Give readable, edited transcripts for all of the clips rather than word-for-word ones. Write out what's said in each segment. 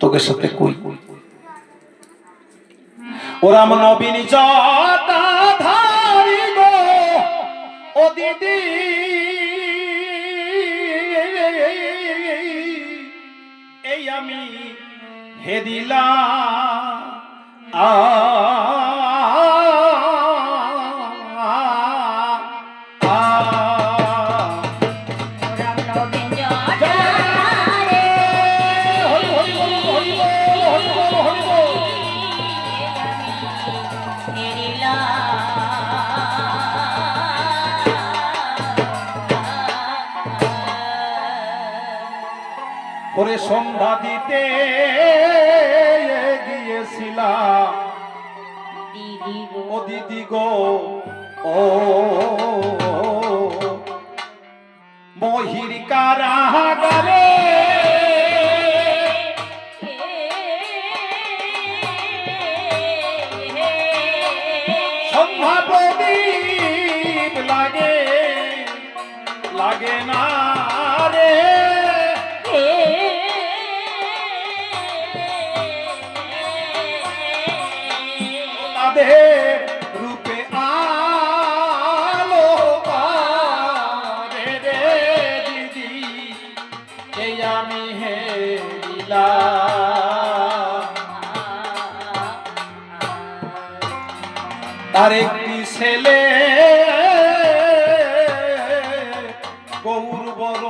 তোকে সাথে কই ওরা নবীন জটাধারী গো ও দিদি এই আমি হেদিলা ওরে সন্ধ্যা দিতে গিয়েছিলাম ও দিদি গো ও মহির কারাগারে সন্ধ্যা প্রদীপ লাগে লাগে না রে রূপে আলো রে রে দিদি এই আমি হেরিলাম তার একটি ছেলে গৌর বড়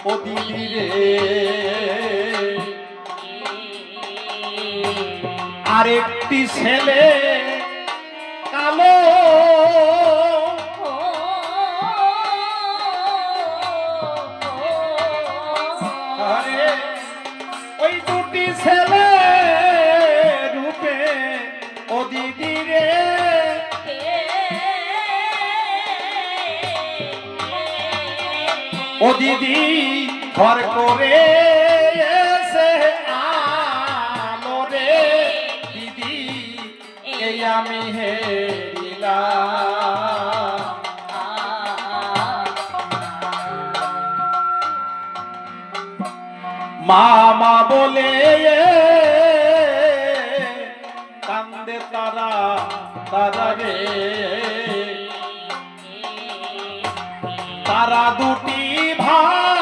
ও দিদি রে আরেকটি ছেলে কালো আরে ওই দুটি ছেলে রূপে ও দিদি রে ও দিদি ঘর করে আমি হেরিলাম মামা বলে কান্দে তারা তারা রে তারা দুটি ভাই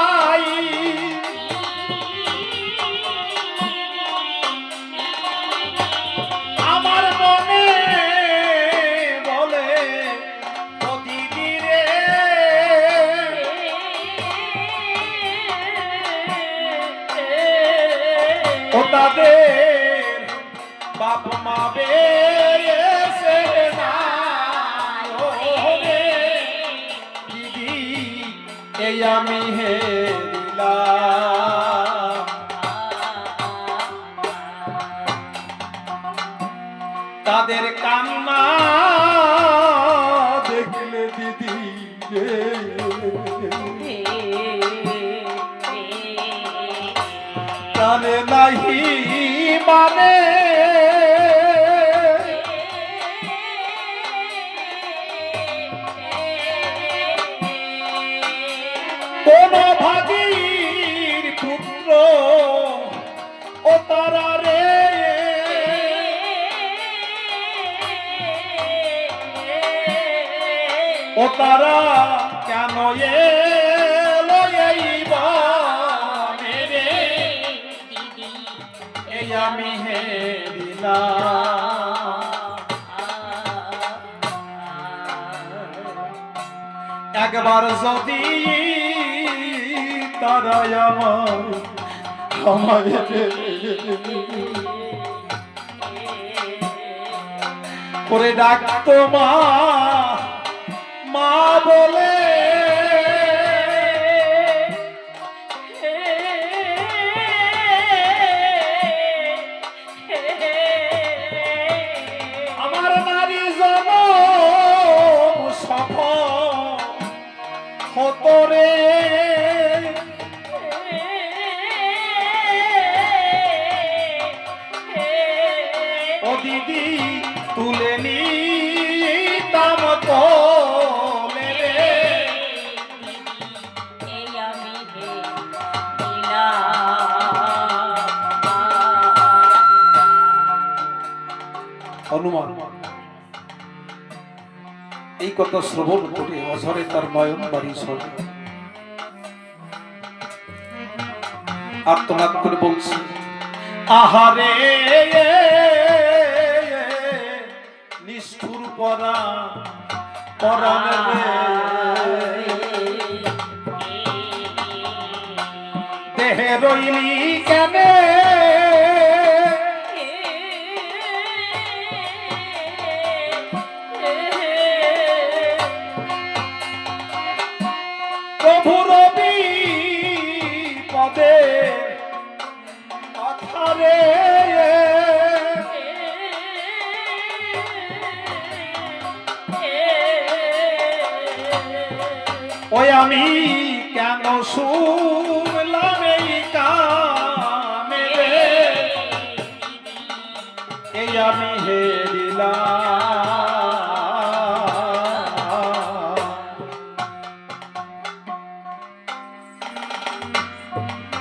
তাদের বাপ মা বেসে না দিদি এই আমি হেরিলাম তাদের কান্না দেখলে দিদি জানে নাহি মানে কোন ভাগীর পুত্র ও তারা রে ও তারা কেন এলো এই আমি হেরিলাম একবার যদি তারা আমায় করে ডাকতো মা মা বলে হতরে ও দিদি তুলে নিতাম তো মেরে হনুমান এই কথা শ্রবণ করে অঝরে তার নয়ন বাড়ি সরে আর্তনাদ করে বলছে, আহারে নিষ্ঠুর পরাণ দেহে রইলি কেনে প্রভু রবি পদে কথারে ওই আমি কেন শুনলাম এই কানে এই আমি হেরিলাম।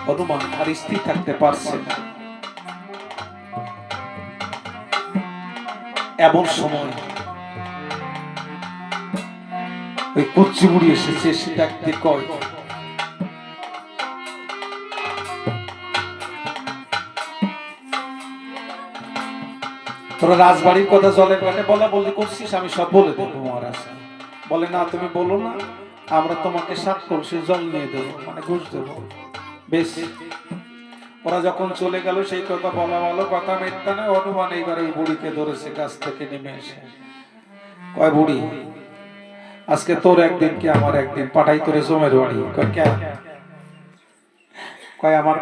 হনুমান আর স্থির থাকতে পারছে না। এমন সময় ওই কচ্ছি বুড়ি এসেছে, সে ডাকতে কয়, তোরা রাজবাড়ির কথা জলের কানে বলা বলতে করছিস, আমি সব বলে দেবো মহারাজ। বলে না তুমি বলো না, আমরা তোমাকে 7 কলসি জল নিয়ে দেবো, মানে ঘুষ দেবো। বেশ, ওরা যখন চলে গেল সেই কথা বলা ভালো, কথা মিথ্যা না। হনুমান এইবার ওই বুড়িকে ধরেছে গাছ থেকে নেমে এসে কয়, বুড়ি আজকে তোর একদিন কি আমার একদিন, পাঠাই তোরে জমের বাড়ি। কয় কেন? কয় আমার